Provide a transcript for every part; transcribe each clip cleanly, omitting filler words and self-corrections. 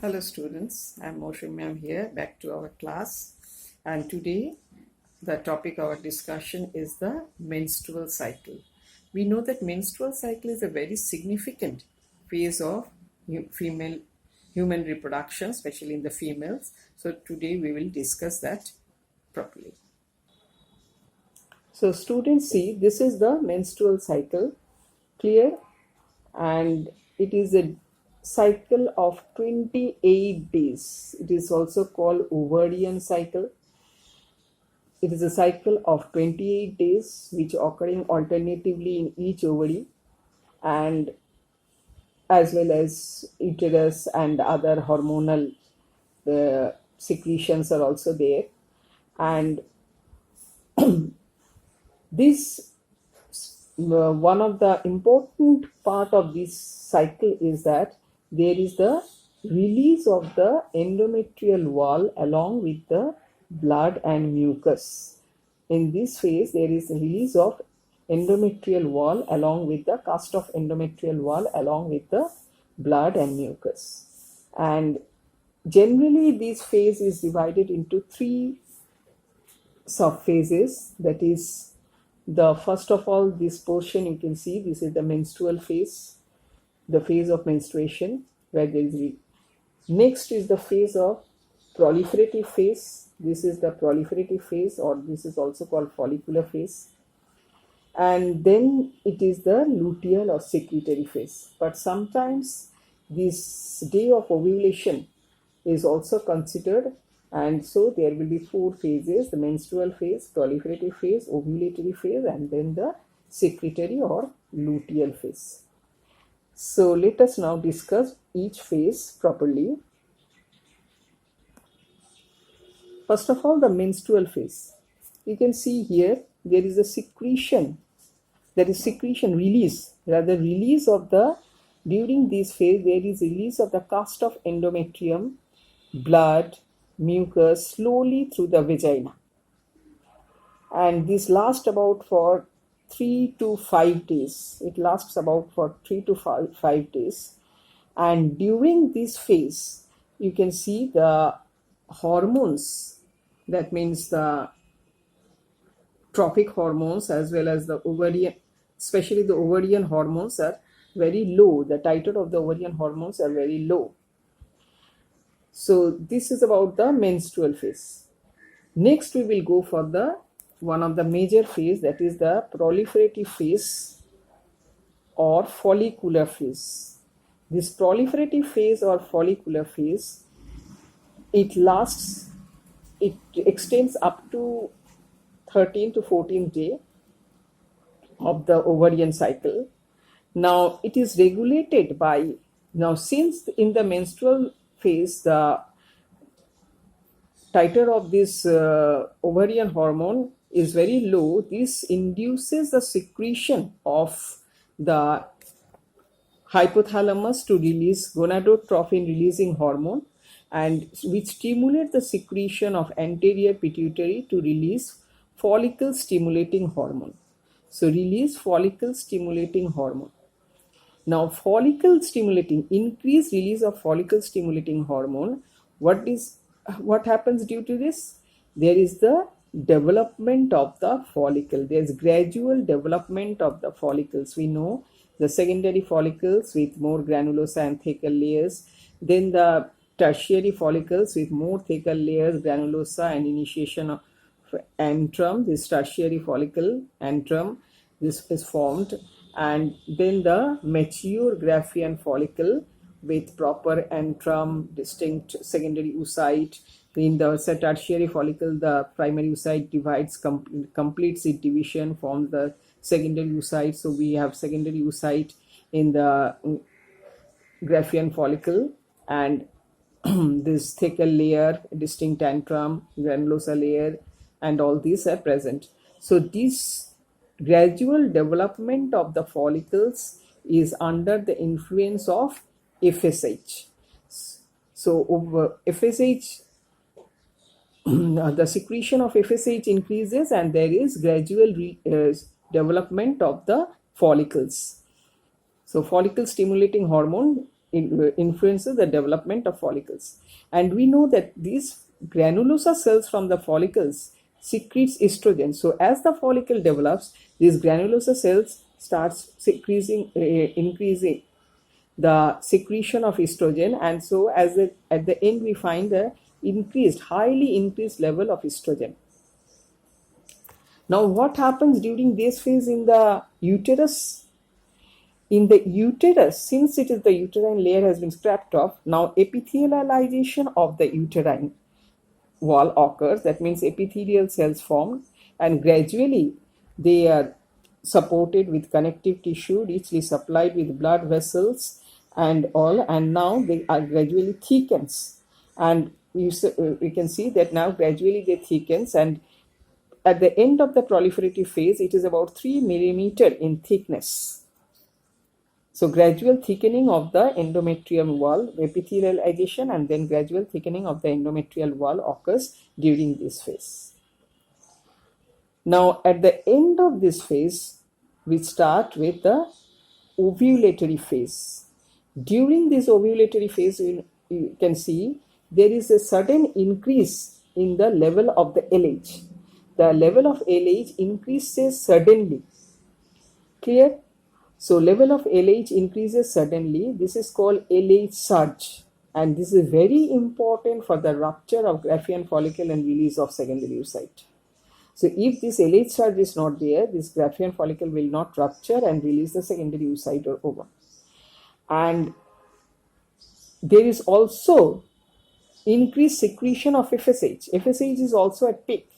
Hello students, I'm Moshe ma'am here, back to our class, and today the topic of our discussion is the menstrual cycle. We know that menstrual cycle is a very significant phase of female human reproduction, especially in the females. So today we will discuss that properly. So students, see, this is the menstrual cycle, clear, and it is a cycle of 28 days. It is also called ovarian cycle. It is a cycle of 28 days which occurring alternatively in each ovary, and as well as uterus and other hormonal secretions are also there. And this one of the important part of this cycle is that there is the release of the endometrial wall along with the blood and mucus. In this phase, there is a release of endometrial wall along with the cast of endometrial wall along with the blood and mucus. And generally, this phase is divided into three subphases. That is, the first of all, this portion you can see, this is the menstrual phase, the phase of menstruation, where there is next is the phase of proliferative phase. This is the proliferative phase, or this is also called follicular phase. And then it is the luteal or secretory phase. But sometimes this day of ovulation is also considered, and so there will be four phases: the menstrual phase, proliferative phase, ovulatory phase, and then the secretory or luteal phase. So let us now discuss each phase properly. First of all, the menstrual phase. You can see here there is a secretion, release of the, during this phase there is release of the cast of endometrium, blood, mucus slowly through the vagina, and this lasts about for 3 to 5 days. It lasts about for 3 to 5 days, and during this phase you can see the hormones, that means the trophic hormones as well as the ovarian, especially the ovarian hormones, are very low. The titer of the ovarian hormones are very low. So this is about the menstrual phase. Next we will go for the one of the major phase, that is the proliferative phase or follicular phase. This proliferative phase or follicular phase, it extends up to 13 to 14 day of the ovarian cycle. Now it is regulated by, now since in the menstrual phase the titer of this ovarian hormone is very low, this induces the secretion of the hypothalamus to release gonadotropin releasing hormone, and which stimulate the secretion of anterior pituitary to release follicle stimulating hormone. So release follicle stimulating hormone. Now follicle stimulating, increased release of follicle stimulating hormone, what happens due to this? There is the development of the follicle. There is gradual development of the follicles. We know the secondary follicles with more granulosa and thecal layers, then the tertiary follicles with more thecal layers, granulosa, and initiation of antrum. This tertiary follicle antrum, this is formed, and then the mature Graafian follicle with proper antrum, distinct secondary oocyte. In the tertiary follicle, the primary oocyte divides, completes its division, forms the secondary oocyte. So we have secondary oocyte in the Graafian follicle, and this thecal layer, distinct antrum, granulosa layer, and all these are present. So this gradual development of the follicles is under the influence of FSH. So over FSH, the secretion of FSH increases, and there is gradual development of the follicles. So follicle stimulating hormone influences the development of follicles. And we know that these granulosa cells from the follicles secretes estrogen. So as the follicle develops, these granulosa cells starts increasing the secretion of estrogen, and so at the end we find a highly increased level of estrogen. Now what happens during this phase in the uterus? In the uterus, since it is the uterine layer has been scraped off, now epithelialization of the uterine wall occurs. That means epithelial cells form, and gradually they are supported with connective tissue richly supplied with blood vessels and all, and now they are gradually thickens, and we can see that now gradually they thickens, and at the end of the proliferative phase it is about 3 millimeter in thickness. So gradual thickening of the endometrium wall, epithelialization, and then gradual thickening of the endometrial wall occurs during this phase. Now at the end of this phase, we start with the ovulatory phase. During this ovulatory phase, you can see there is a sudden increase in the level of the LH. The level of LH increases suddenly. Clear? So level of LH increases suddenly. This is called LH surge, and this is very important for the rupture of Graafian follicle and release of secondary oocyte. So if this LH surge is not there, this Graafian follicle will not rupture and release the secondary oocyte or ovum. And there is also increased secretion of FSH. FSH is also at peak.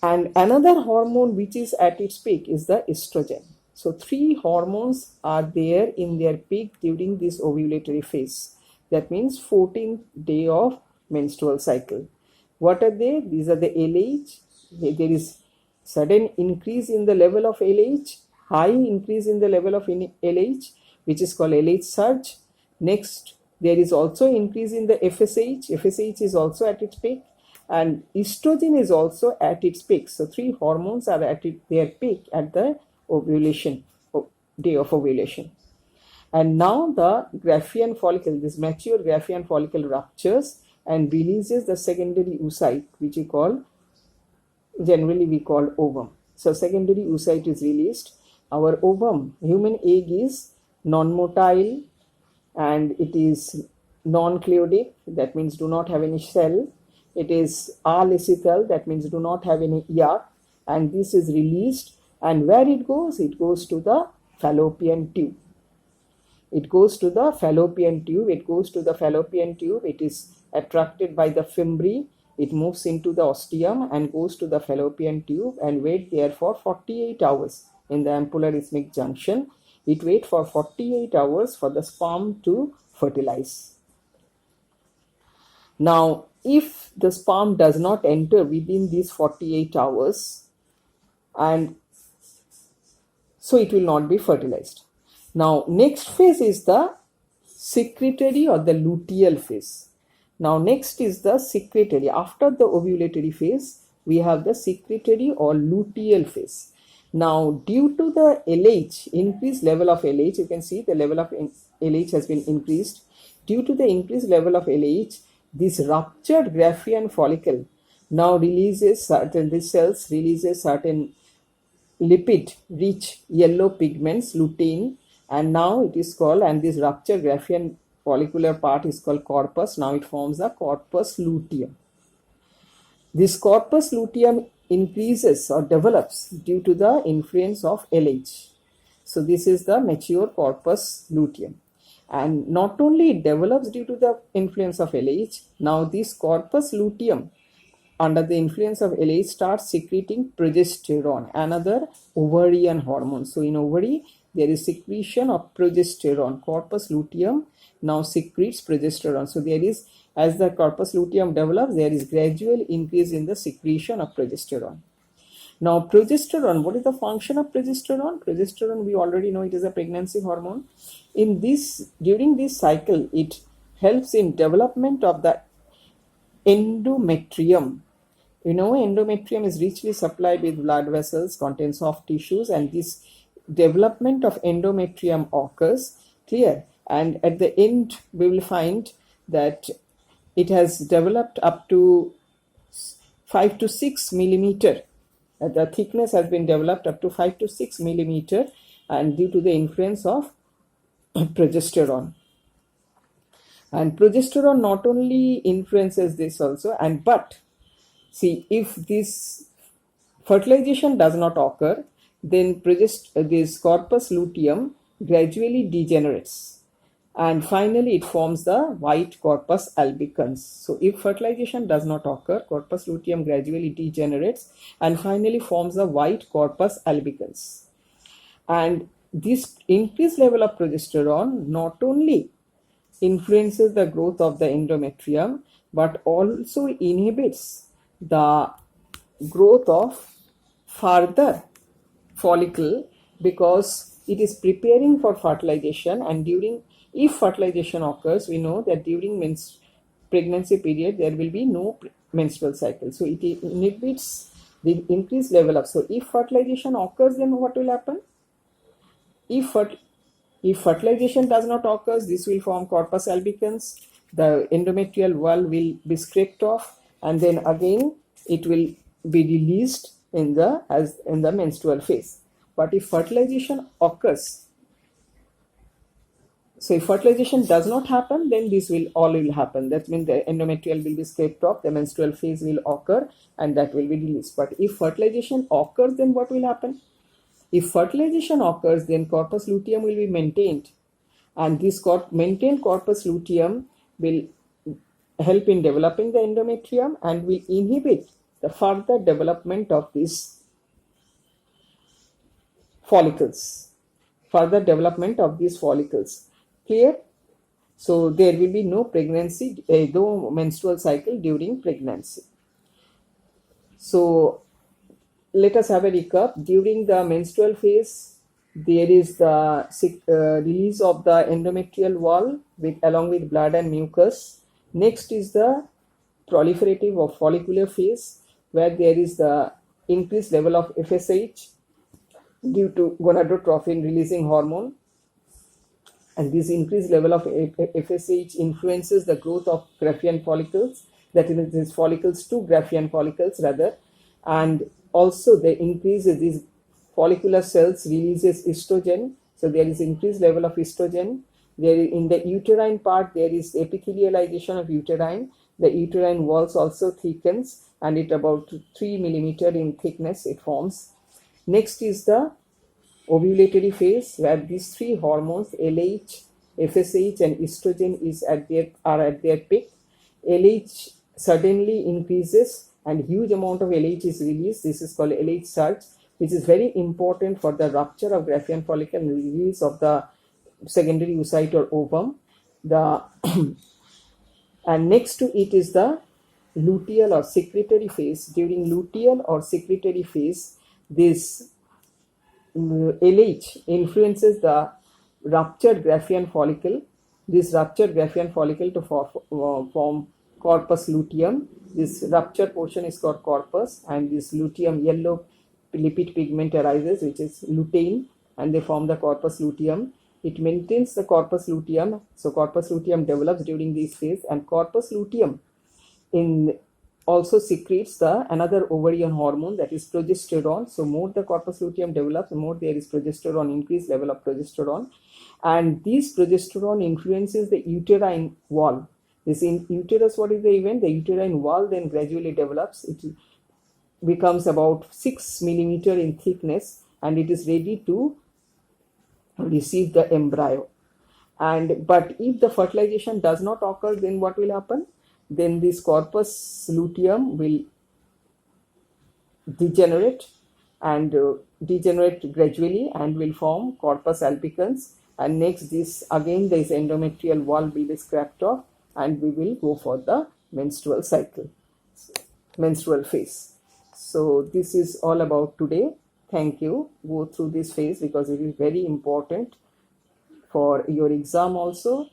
And another hormone which is at its peak is the estrogen. So 3 hormones are there in their peak during this ovulatory phase. That means 14th day of menstrual cycle. What are they? These are the LH. There is sudden increase in the level of LH, high increase in the level of LH, which is called LH surge. Next, there is also increase in the FSH. FSH is also at its peak, and estrogen is also at its peak. So 3 hormones are at their peak at the ovulation, day of ovulation. And now the Graafian follicle, this mature Graafian follicle ruptures and releases the secondary oocyte, which generally we call ovum. So secondary oocyte is released. Our ovum, human egg, is non-motile and it is non-cleodic, that means do not have any cell. It is alecital, that means do not have any ear, and this is released. And where it goes? It goes to the fallopian tube. It goes to the fallopian tube. It is attracted by the fimbriae. It moves into the ostium and goes to the fallopian tube and wait there for 48 hours in the ampullar-isthmic junction. It waits for 48 hours for the sperm to fertilize. Now, if the sperm does not enter within these 48 hours, and so it will not be fertilized. Now, next phase is the secretory or the luteal phase. Now, next is the secretory. After the ovulatory phase, we have the secretory or luteal phase. Now, due to the LH, increased level of LH, you can see the level of LH has been increased. Due to the increased level of LH, this ruptured Graafian follicle now these cells releases certain lipid-rich yellow pigments, lutein, and now it is called, and this ruptured Graafian follicular part is called corpus. Now it forms the corpus luteum. This corpus luteum increases or develops due to the influence of LH. So this is the mature corpus luteum. And not only it develops due to the influence of LH, now this corpus luteum under the influence of LH starts secreting progesterone, another ovarian hormone. So in ovary, there is secretion of progesterone. Corpus luteum now secretes progesterone. So there is, as the corpus luteum develops, there is gradual increase in the secretion of progesterone. Now progesterone, what is the function of progesterone? Progesterone, we already know it is a pregnancy hormone. During this cycle, it helps in development of the endometrium. You know, endometrium is richly supplied with blood vessels, contains soft tissues, and this development of endometrium occurs. Clear? and at the end we will find that it has developed up to 5 to 6 millimeter. The thickness has been developed up to 5 to 6 millimeter, and due to the influence of progesterone. And progesterone not only influences this also, and but see, if this fertilization does not occur, then this corpus luteum gradually degenerates, and finally it forms the white corpus albicans. So if fertilization does not occur, corpus luteum gradually degenerates and finally forms the white corpus albicans. And this increased level of progesterone not only influences the growth of the endometrium but also inhibits the growth of further follicle, because it is preparing for fertilization. And during, if fertilization occurs, we know that during pregnancy period there will be no menstrual cycle, so it inhibits the increased level of. So if fertilization occurs, then what will happen? If fertilization does not occur, this will form corpus albicans, the endometrial wall will be scraped off, and then again it will be released in the menstrual phase. But if fertilization occurs, so if fertilization does not happen, then this will all will happen. That means the endometrial will be scraped off, the menstrual phase will occur, and that will be released. But if fertilization occurs, then what will happen? If fertilization occurs, then corpus luteum will be maintained, and this maintained corpus luteum will help in developing the endometrium and will inhibit the further development of these follicles. Clear? So there will be no pregnancy, no menstrual cycle during pregnancy. So let us have a recap. During the menstrual phase, there is the release of the endometrial wall along with blood and mucus. Next is the proliferative or follicular phase, where there is the increased level of FSH due to gonadotropin releasing hormone, and this increased level of FSH influences the growth of Graafian follicles, that is, these follicles to Graafian follicles rather, and also the increase in these follicular cells releases estrogen. So there is increased level of estrogen. There in the uterine part there is epithelialization of uterine. The uterine walls also thickens, and it about 3 millimeter in thickness it forms. Next is the ovulatory phase, where these three hormones LH, FSH and estrogen are at their peak. LH suddenly increases and huge amount of LH is released. This is called LH surge, which is very important for the rupture of Graafian follicle and release of the secondary oocyte or ovum. And next to it is the luteal or secretory phase. During luteal or secretory phase, this LH influences the ruptured Graafian follicle. This ruptured Graafian follicle to form corpus luteum. This ruptured portion is called corpus, and this luteum yellow lipid pigment arises, which is lutein, and they form the corpus luteum. It maintains the corpus luteum, so corpus luteum develops during this phase, and corpus luteum also secretes another ovarian hormone, that is progesterone. So more the corpus luteum develops, the more there is progesterone, increased level of progesterone, and this progesterone influences the uterine wall. This in uterus, what is the event? The uterine wall then gradually develops. It becomes about 6 millimeter in thickness, and it is ready to receive the embryo. But if the fertilization does not occur, then what will happen? Then this corpus luteum will degenerate gradually and will form corpus albicans. And next, this endometrial wall will be scrapped off, and we will go for the menstrual phase. So this is all about today. Thank you. Go through this phase because it is very important for your exam also.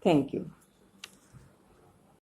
Thank you.